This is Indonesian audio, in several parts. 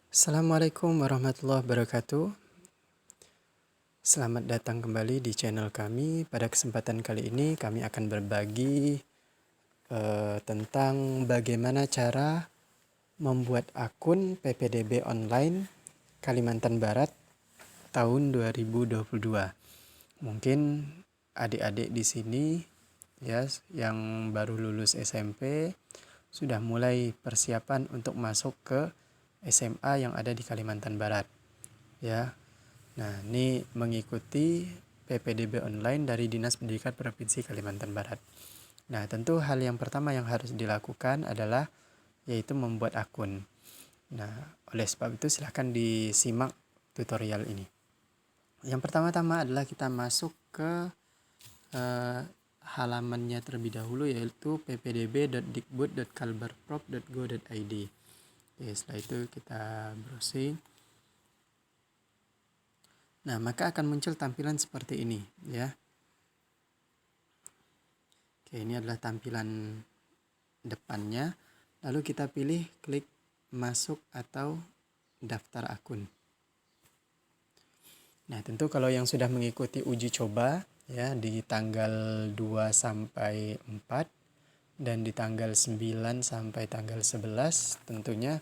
Assalamualaikum warahmatullahi wabarakatuh. Selamat datang kembali di channel kami. Pada kesempatan kali ini kami akan berbagi tentang bagaimana cara membuat akun PPDB online Kalimantan Barat tahun 2022. Mungkin adik-adik di sini ya yang baru lulus SMP sudah mulai persiapan untuk masuk ke SMA yang ada di Kalimantan Barat. Ya. Nah, ini mengikuti PPDB online dari Dinas Pendidikan Provinsi Kalimantan Barat. Nah, tentu hal yang pertama yang harus dilakukan adalah yaitu membuat akun. Nah, oleh sebab itu silahkan disimak tutorial ini. Yang pertama-tama adalah kita masuk ke halamannya terlebih dahulu, yaitu ppdb.dikbud.kalbarprov.go.id. Oke, setelah itu kita browsing. Nah, maka akan muncul tampilan seperti ini ya. Oke, ini adalah tampilan depannya. Lalu kita pilih klik masuk atau daftar akun. Nah, tentu kalau yang sudah mengikuti uji coba ya di tanggal 2 sampai 4 dan di tanggal 9 sampai tanggal 11 tentunya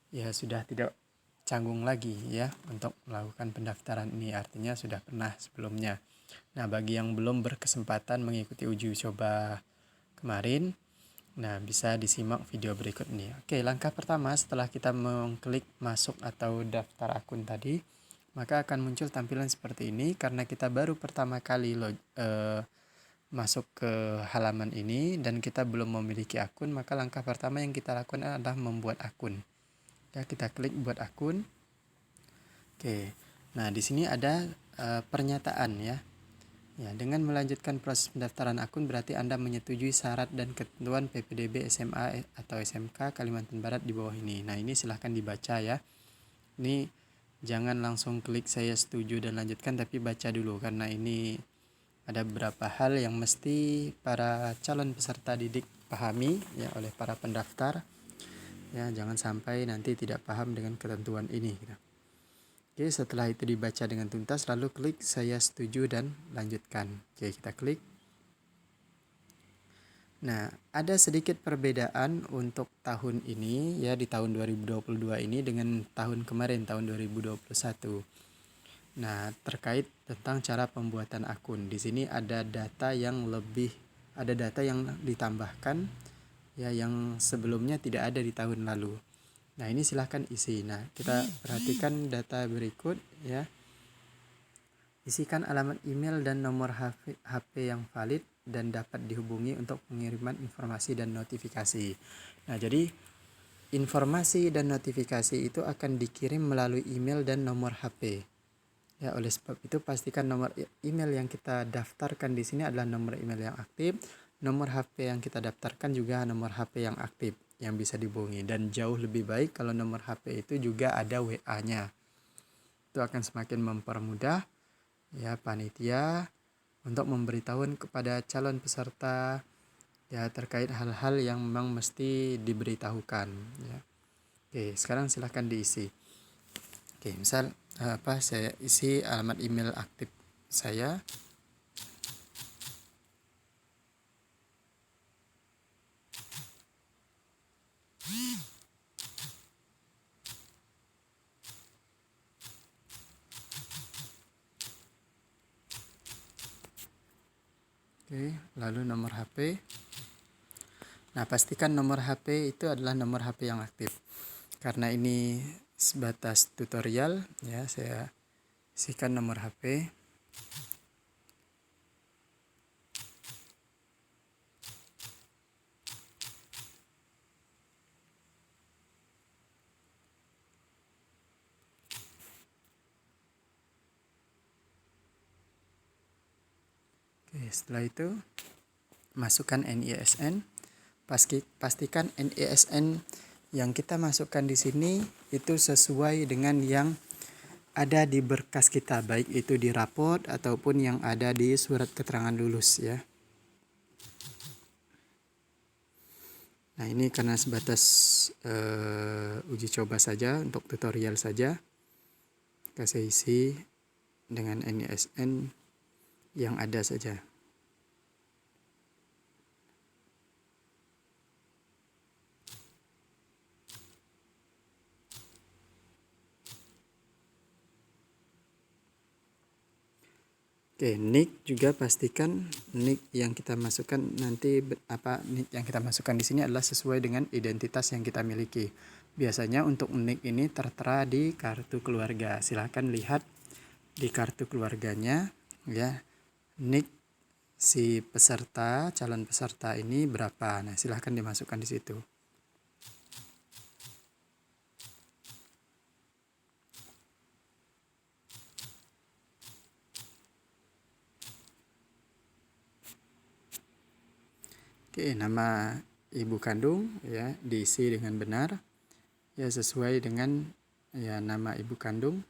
ya sudah tidak canggung lagi ya untuk melakukan pendaftaran ini, artinya sudah pernah sebelumnya. Nah, bagi yang belum berkesempatan mengikuti uji coba kemarin, nah bisa disimak video berikut ini. Oke, langkah pertama setelah kita mengklik masuk atau daftar akun tadi, maka akan muncul tampilan seperti ini. Karena kita baru pertama kali masuk ke halaman ini dan kita belum memiliki akun, maka langkah pertama yang kita lakukan adalah membuat akun. Ya, kita klik buat akun. Oke. Nah, di sini ada pernyataan ya. Ya, dengan melanjutkan proses pendaftaran akun berarti Anda menyetujui syarat dan ketentuan PPDB SMA atau SMK Kalimantan Barat di bawah ini. Nah, ini silahkan dibaca ya. Ini jangan langsung klik saya setuju dan lanjutkan, tapi baca dulu karena ini ada beberapa hal yang mesti para calon peserta didik pahami ya oleh para pendaftar. Ya, jangan sampai nanti tidak paham dengan ketentuan ini gitu. Oke, setelah itu dibaca dengan tuntas, lalu klik saya setuju dan lanjutkan. Oke, kita klik. Nah, ada sedikit perbedaan untuk tahun ini ya, di tahun 2022 ini dengan tahun kemarin, tahun 2021. Nah, terkait tentang cara pembuatan akun. Di sini ada data yang ditambahkan ya, yang sebelumnya tidak ada di tahun lalu. Nah, ini silahkan isi. Nah, kita perhatikan data berikut ya. Isikan alamat email dan nomor HP yang valid dan dapat dihubungi untuk pengiriman informasi dan notifikasi. Nah, jadi informasi dan notifikasi itu akan dikirim melalui email dan nomor HP. Ya, oleh sebab itu pastikan nomor email yang kita daftarkan di sini adalah nomor email yang aktif. Nomor HP yang kita daftarkan juga nomor HP yang aktif yang bisa dihubungi, dan jauh lebih baik kalau nomor HP itu juga ada WA-nya. Itu akan semakin mempermudah ya panitia untuk memberitahuan kepada calon peserta ya terkait hal-hal yang memang mesti diberitahukan ya. Oke, sekarang silahkan diisi. Oke, misal saya isi alamat email aktif saya. Oke, lalu nomor HP. Nah, pastikan nomor HP itu adalah nomor HP yang aktif. Karena ini sebatas tutorial ya, saya isikan nomor HP. Oke, setelah itu masukkan NISN. Pastikan NISN yang kita masukkan di sini itu sesuai dengan yang ada di berkas kita, baik itu di raport ataupun yang ada di surat keterangan lulus ya. Nah, ini karena sebatas uji coba saja, untuk tutorial saja. Saya isi dengan NISN yang ada saja. Oke, nick juga pastikan nick yang kita masukkan nanti nick yang kita masukkan di sini adalah sesuai dengan identitas yang kita miliki. Biasanya untuk nick ini tertera di kartu keluarga. Silahkan lihat di kartu keluarganya ya, nick si peserta, calon peserta ini berapa. Nah, silahkan dimasukkan di situ. Oke, nama ibu kandung ya diisi dengan benar ya, sesuai dengan ya nama ibu kandung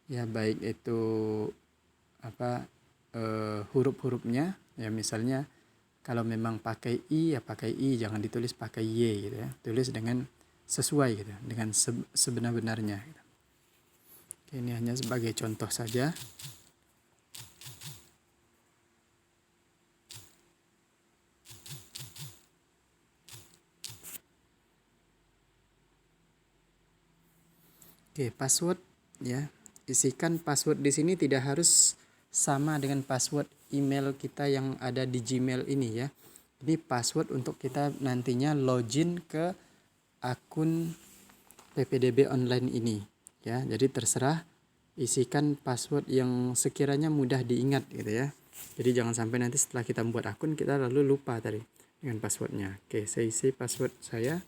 ya, baik itu huruf-hurufnya ya, misalnya kalau memang pakai i ya pakai i, jangan ditulis pakai y gitu ya, tulis dengan sesuai gitu, dengan sebenar-benarnya gitu. Oke, ini hanya sebagai contoh saja. Oke, password ya. Isikan password di sini tidak harus sama dengan password email kita yang ada di Gmail ini ya. Ini password untuk kita nantinya login ke akun PPDB online ini ya. Jadi terserah, isikan password yang sekiranya mudah diingat gitu ya. Jadi jangan sampai nanti setelah kita membuat akun kita lalu lupa tadi dengan passwordnya. Oke, saya isi password saya.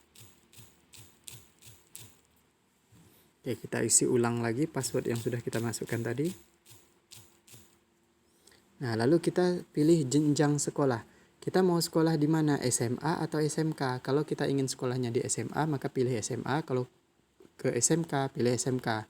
Oke, kita isi ulang lagi password yang sudah kita masukkan tadi. Nah, lalu kita pilih jenjang sekolah. Kita mau sekolah di mana? SMA atau SMK? Kalau kita ingin sekolahnya di SMA, maka pilih SMA. Kalau ke SMK, pilih SMK.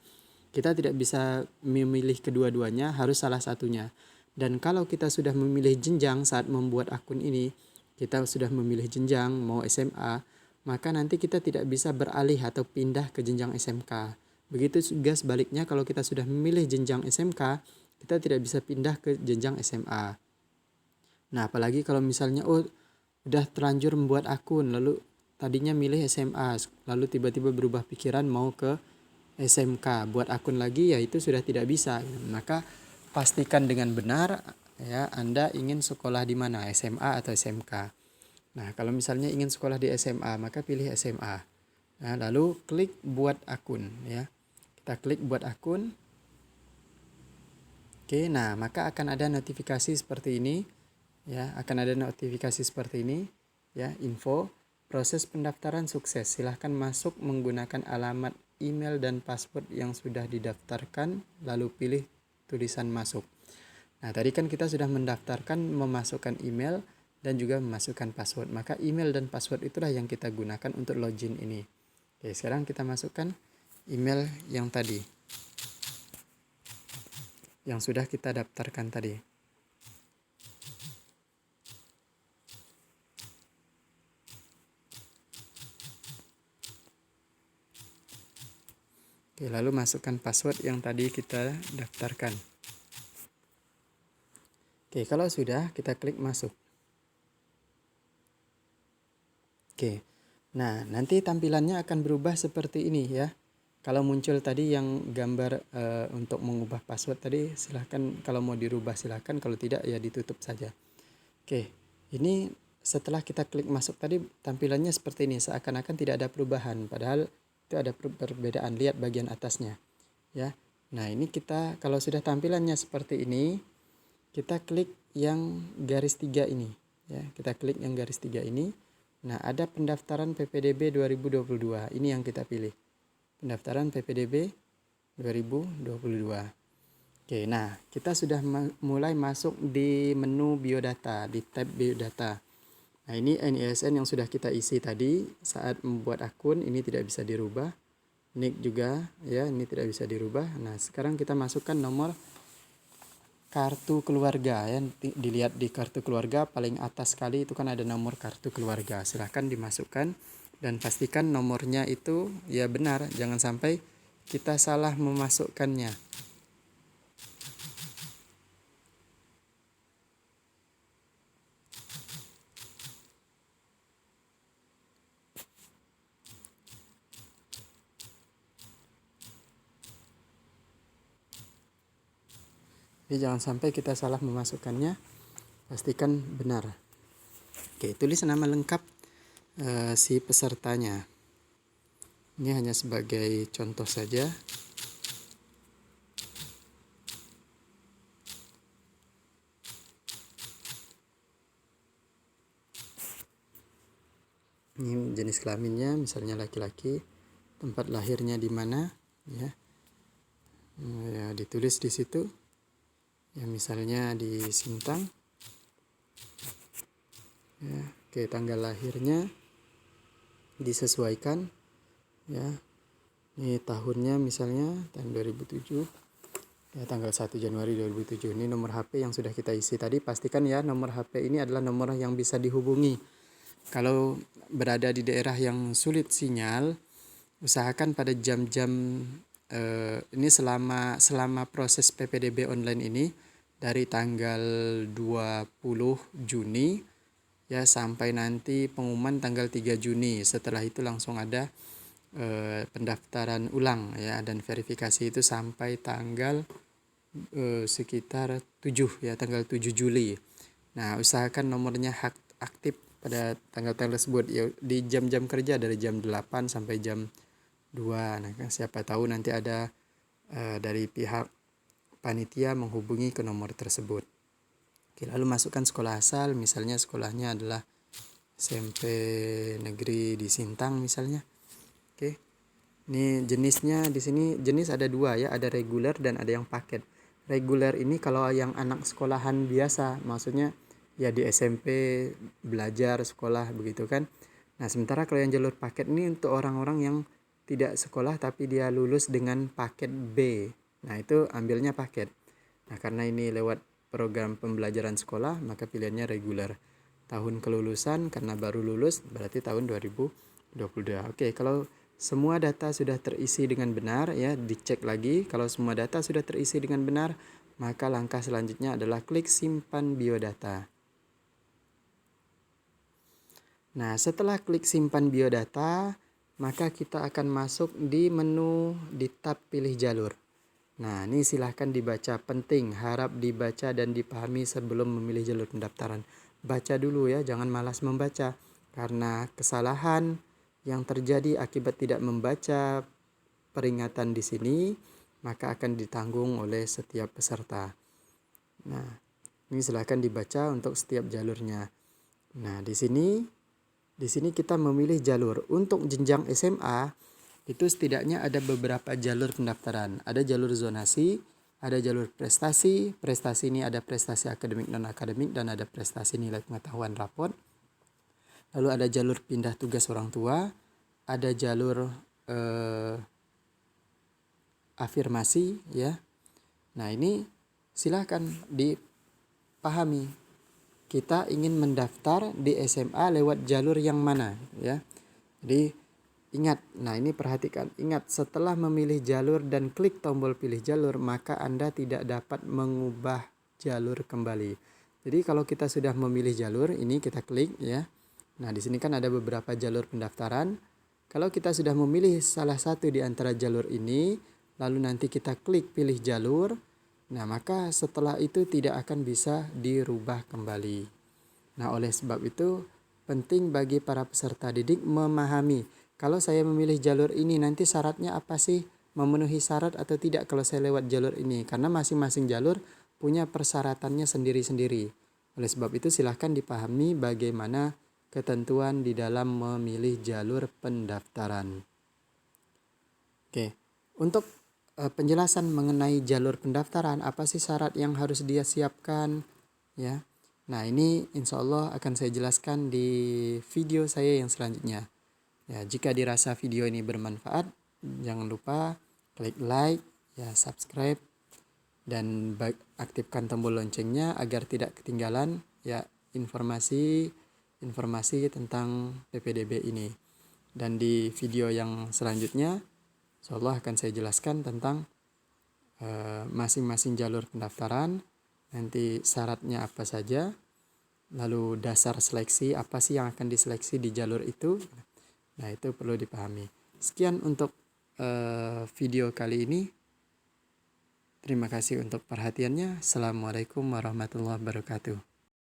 Kita tidak bisa memilih kedua-duanya, harus salah satunya. Dan kalau kita sudah memilih jenjang saat membuat akun ini, kita sudah memilih jenjang, mau SMA, maka nanti kita tidak bisa beralih atau pindah ke jenjang SMK. Begitu juga sebaliknya, kalau kita sudah memilih jenjang SMK, kita tidak bisa pindah ke jenjang SMA. Nah, apalagi kalau misalnya udah terlanjur membuat akun, lalu tadinya milih SMA, lalu tiba-tiba berubah pikiran mau ke SMK, buat akun lagi, ya itu sudah tidak bisa. Maka pastikan dengan benar ya Anda ingin sekolah di mana, SMA atau SMK. Nah, kalau misalnya ingin sekolah di SMA, maka pilih SMA. Nah, lalu klik buat akun ya. Kita klik buat akun. Oke, nah maka akan ada notifikasi seperti ini ya, akan ada notifikasi seperti ini ya, info proses pendaftaran sukses. Silahkan masuk menggunakan alamat email dan password yang sudah didaftarkan, lalu pilih tulisan masuk. Nah, tadi kan kita sudah mendaftarkan, memasukkan email dan juga memasukkan password. Maka email dan password itulah yang kita gunakan untuk login ini. Oke, sekarang kita masukkan email yang tadi, yang sudah kita daftarkan tadi. Oke, lalu masukkan password yang tadi kita daftarkan. Oke, kalau sudah, kita klik masuk. Oke, nah nanti tampilannya akan berubah seperti ini ya. Kalau muncul tadi yang gambar untuk mengubah password tadi, silahkan kalau mau dirubah silahkan, kalau tidak ya ditutup saja. Oke, ini setelah kita klik masuk tadi tampilannya seperti ini, seakan-akan tidak ada perubahan, padahal itu ada perbedaan. Lihat bagian atasnya ya. Nah, ini kita kalau sudah tampilannya seperti ini, kita klik yang garis 3 ini ya. Kita klik yang garis 3 ini. Nah, ada pendaftaran PPDB 2022. Ini yang kita pilih. Pendaftaran PPDB 2022. Oke, nah kita sudah mulai masuk di menu biodata, di tab biodata. Nah, ini NISN yang sudah kita isi tadi saat membuat akun, ini tidak bisa dirubah. Nick juga ya, ini tidak bisa dirubah. Nah, sekarang kita masukkan nomor kartu keluarga ya. Dilihat di kartu keluarga paling atas sekali itu kan ada nomor kartu keluarga. Silahkan dimasukkan dan pastikan nomornya itu ya benar, jangan sampai kita salah memasukkannya. Jadi jangan sampai kita salah memasukkannya, pastikan benar. Oke, tulis nama lengkap si pesertanya. Ini hanya sebagai contoh saja. Ini jenis kelaminnya, misalnya laki-laki, tempat lahirnya di mana, ya. Ya, ditulis di situ. Ya, misalnya di Sintang. Ya, oke, tanggal lahirnya disesuaikan, ya. Ini tahunnya misalnya tahun 2007. Ya, tanggal 1 Januari 2007. Ini nomor HP yang sudah kita isi tadi. Pastikan ya nomor HP ini adalah nomor yang bisa dihubungi. Kalau berada di daerah yang sulit sinyal, usahakan pada jam-jam ini selama proses PPDB online ini dari tanggal 20 Juni ya sampai nanti pengumuman tanggal 3 Juni. Setelah itu langsung ada pendaftaran ulang ya, dan verifikasi itu sampai tanggal sekitar 7 ya, tanggal 7 Juli. Nah, usahakan nomornya aktif pada tanggal-tanggal tersebut ya, di jam-jam kerja dari jam 8 sampai jam 2. Nah, siapa tahu nanti ada dari pihak panitia menghubungi ke nomor tersebut. Oke, lalu masukkan sekolah asal, misalnya sekolahnya adalah SMP Negeri di Sintang misalnya. Oke. Ini jenisnya di sini jenis ada 2 ya, ada reguler dan ada yang paket. Reguler ini kalau yang anak sekolahan biasa, maksudnya ya di SMP belajar sekolah begitu kan. Nah, sementara kalau yang jalur paket ini untuk orang-orang yang tidak sekolah tapi dia lulus dengan paket B. Nah, itu ambilnya paket. Nah, karena ini lewat program pembelajaran sekolah, maka pilihannya reguler. Tahun kelulusan karena baru lulus berarti tahun 2022. Oke, kalau semua data sudah terisi dengan benar ya, dicek lagi. Kalau semua data sudah terisi dengan benar, maka langkah selanjutnya adalah klik simpan biodata. Nah, setelah klik simpan biodata, maka kita akan masuk di menu di tab pilih jalur. Nah, ini silahkan dibaca, penting, harap dibaca dan dipahami sebelum memilih jalur pendaftaran. Baca dulu ya, jangan malas membaca. Karena kesalahan yang terjadi akibat tidak membaca peringatan di sini, maka akan ditanggung oleh setiap peserta. Nah, ini silahkan dibaca untuk setiap jalurnya. Nah, di sini kita memilih jalur. Untuk jenjang SMA, itu setidaknya ada beberapa jalur pendaftaran. Ada jalur zonasi, ada jalur prestasi. Prestasi ini ada prestasi akademik, non-akademik, dan ada prestasi nilai pengetahuan rapot. Lalu ada jalur pindah tugas orang tua, ada jalur afirmasi ya. Nah, ini silahkan dipahami. Kita ingin mendaftar di SMA lewat jalur yang mana ya. Jadi ingat, nah ini perhatikan, ingat setelah memilih jalur dan klik tombol pilih jalur, maka Anda tidak dapat mengubah jalur kembali. Jadi kalau kita sudah memilih jalur, ini kita klik ya. Nah, di sini kan ada beberapa jalur pendaftaran. Kalau kita sudah memilih salah satu di antara jalur ini, lalu nanti kita klik pilih jalur, nah maka setelah itu tidak akan bisa dirubah kembali. Nah, oleh sebab itu penting bagi para peserta didik memahami, kalau saya memilih jalur ini nanti syaratnya apa sih? Memenuhi syarat atau tidak kalau saya lewat jalur ini? Karena masing-masing jalur punya persyaratannya sendiri-sendiri. Oleh sebab itu silahkan dipahami bagaimana ketentuan di dalam memilih jalur pendaftaran. Oke, untuk penjelasan mengenai jalur pendaftaran, apa sih syarat yang harus dia siapkan ya. Nah, ini insya Allah akan saya jelaskan di video saya yang selanjutnya. Ya, jika dirasa video ini bermanfaat, jangan lupa klik like, ya subscribe, dan aktifkan tombol loncengnya agar tidak ketinggalan ya informasi tentang PPDB ini. Dan di video yang selanjutnya insyaallah akan saya jelaskan tentang masing-masing jalur pendaftaran, nanti syaratnya apa saja, lalu dasar seleksi apa sih yang akan diseleksi di jalur itu. Nah, itu perlu dipahami. Sekian untuk video kali ini. Terima kasih untuk perhatiannya. Assalamualaikum warahmatullahi wabarakatuh.